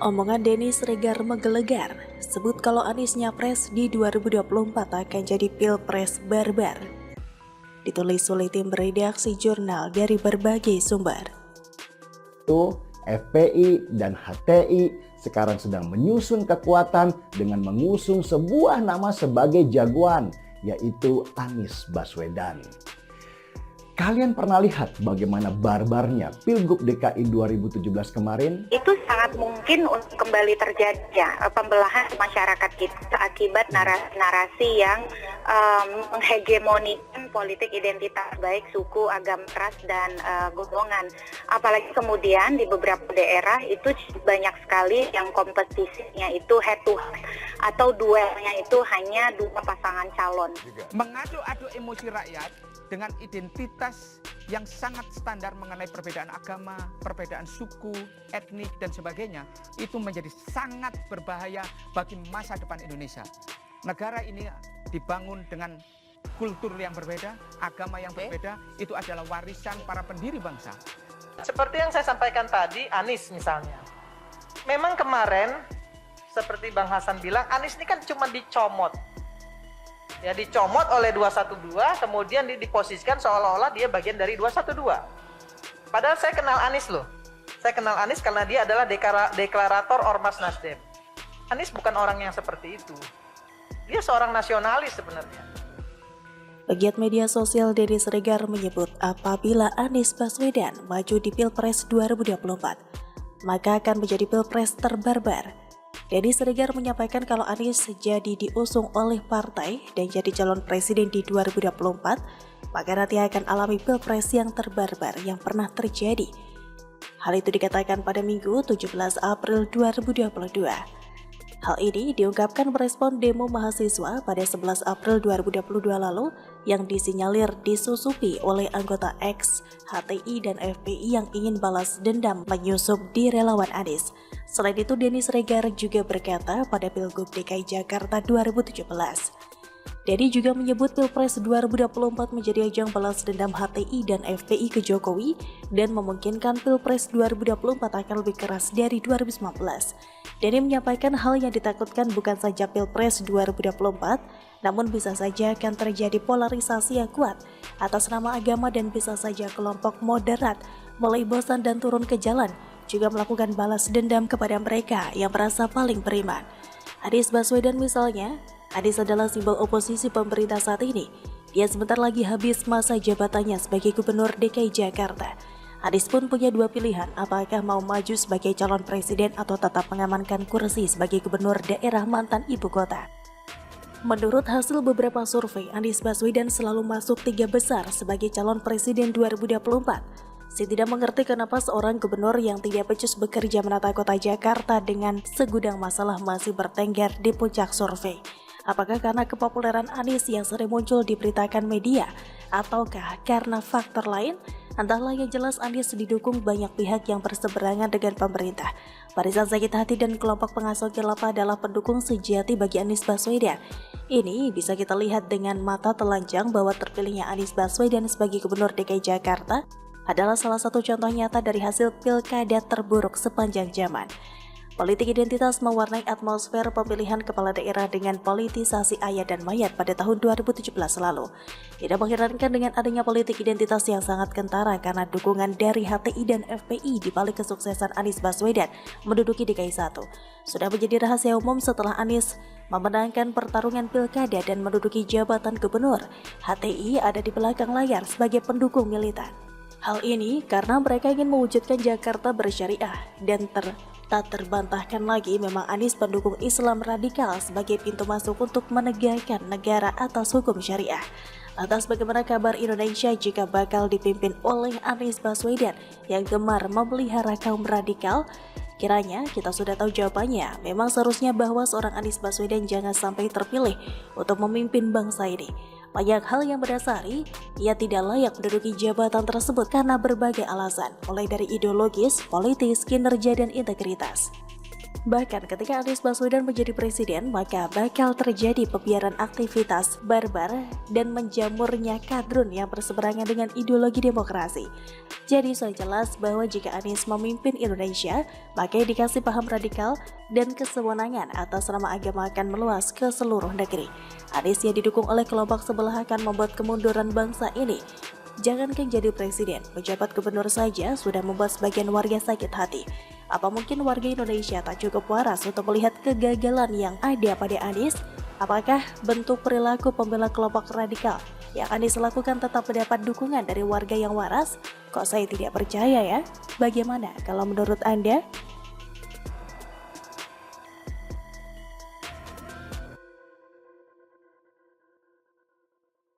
Omongan Denny Sregar menggelegar, sebut kalau Anies nyapres di 2024 akan jadi pilpres barbar. Ditulis oleh tim redaksi jurnal dari berbagai sumber. FPI dan HTI sekarang sedang menyusun kekuatan dengan mengusung sebuah nama sebagai jagoan, yaitu Anies Baswedan. Kalian pernah lihat bagaimana barbarnya Pilgub DKI 2017 kemarin? Itu sangat mungkin untuk kembali terjadi ya, pembelahan masyarakat kita akibat narasi-narasi yang menghegemonikan politik identitas baik suku, agama, ras, dan golongan. Apalagi kemudian di beberapa daerah itu banyak sekali yang kompetisinya itu head to head atau duelnya itu hanya dua pasangan calon. Mengadu-adu emosi rakyat dengan identitas yang sangat standar mengenai perbedaan agama, perbedaan suku, etnik, dan sebagainya, itu menjadi sangat berbahaya bagi masa depan Indonesia. Negara ini dibangun dengan kultur yang berbeda, agama yang berbeda, itu adalah warisan para pendiri bangsa. Seperti yang saya sampaikan tadi, Anies misalnya. Memang kemarin, seperti Bang Hasan bilang, Anies ini kan cuma dicomot. Ya, dicomot oleh 212, kemudian diposisikan seolah-olah dia bagian dari 212. Padahal saya kenal Anies loh. Saya kenal Anies karena dia adalah deklarator Ormas Nasdem. Anies bukan orang yang seperti itu. Dia seorang nasionalis sebenarnya. Pegiat media sosial Denny Sregar menyebut apabila Anies Baswedan maju di Pilpres 2024, maka akan menjadi Pilpres terbarbar. Denny Sregar menyampaikan kalau Anies jadi diusung oleh partai dan jadi calon presiden di 2024, maka nanti akan alami pilpres yang terbarbar yang pernah terjadi. Hal itu dikatakan pada Minggu 17 April 2022. Hal ini diungkapkan merespon demo mahasiswa pada 11 April 2022 lalu yang disinyalir disusupi oleh anggota X, HTI, dan FPI yang ingin balas dendam menyusup di relawan Anies. Selain itu, Denny Sregar juga berkata pada Pilgub DKI Jakarta 2017. Denny juga menyebut Pilpres 2024 menjadi ajang balas dendam HTI dan FPI ke Jokowi dan memungkinkan Pilpres 2024 akan lebih keras dari 2019. Denny menyampaikan hal yang ditakutkan bukan saja Pilpres 2024, namun bisa saja akan terjadi polarisasi yang kuat atas nama agama dan bisa saja kelompok moderat mulai bosan dan turun ke jalan, juga melakukan balas dendam kepada mereka yang merasa paling beriman. Anies Baswedan misalnya, Anies adalah simbol oposisi pemerintah saat ini. Dia sebentar lagi habis masa jabatannya sebagai Gubernur DKI Jakarta. Anies pun punya dua pilihan, apakah mau maju sebagai calon presiden atau tetap mengamankan kursi sebagai Gubernur daerah mantan ibu kota. Menurut hasil beberapa survei, Anies Baswedan selalu masuk 3 besar sebagai calon presiden 2024. Saya tidak mengerti kenapa seorang gubernur yang tidak becus bekerja menata kota Jakarta dengan segudang masalah masih bertengger di puncak survei. Apakah karena kepopuleran Anies yang sering muncul diberitakan media, ataukah karena faktor lain? Entahlah, yang jelas Anies didukung banyak pihak yang berseberangan dengan pemerintah. Barisan Sakit Hati dan kelompok pengasuh khilafah adalah pendukung sejati bagi Anies Baswedan. Ini bisa kita lihat dengan mata telanjang bahwa terpilihnya Anies Baswedan sebagai Gubernur DKI Jakarta adalah salah satu contoh nyata dari hasil pilkada terburuk sepanjang zaman. Politik identitas mewarnai atmosfer pemilihan kepala daerah dengan politisasi ayat dan mayat pada tahun 2017 lalu. Tidak mengherankan dengan adanya politik identitas yang sangat kentara karena dukungan dari HTI dan FPI di balik kesuksesan Anies Baswedan menduduki DKI 1. Sudah menjadi rahasia umum setelah Anies memenangkan pertarungan pilkada dan menduduki jabatan gubernur, HTI ada di belakang layar sebagai pendukung militan. Hal ini karena mereka ingin mewujudkan Jakarta bersyariah dan tak terbantahkan lagi memang Anies pendukung Islam radikal sebagai pintu masuk untuk menegakkan negara atas hukum syariah. Lantas bagaimana kabar Indonesia jika bakal dipimpin oleh Anies Baswedan yang gemar memelihara kaum radikal? Kiranya kita sudah tahu jawabannya. Memang seharusnya bahwa seorang Anies Baswedan jangan sampai terpilih untuk memimpin bangsa ini. Banyak hal yang mendasari ia tidak layak menduduki jabatan tersebut karena berbagai alasan, mulai dari ideologis, politis, kinerja, dan integritas. Bahkan ketika Anies Baswedan menjadi presiden, maka bakal terjadi pembiaran aktivitas barbar dan menjamurnya kadrun yang berseberangan dengan ideologi demokrasi. Jadi sudah jelas bahwa jika Anies memimpin Indonesia, maka yang dikasih paham radikal dan kesewenangan atas nama agama akan meluas ke seluruh negeri. Anies yang didukung oleh kelompok sebelah akan membuat kemunduran bangsa ini. Jangankan jadi presiden, menjabat gubernur saja sudah membuat sebagian warga sakit hati. Apa mungkin warga Indonesia tak cukup waras untuk melihat kegagalan yang ada pada Anies? Apakah bentuk perilaku pembela kelompok radikal yang Anies lakukan tetap mendapat dukungan dari warga yang waras? Kok saya tidak percaya ya? Bagaimana kalau menurut Anda?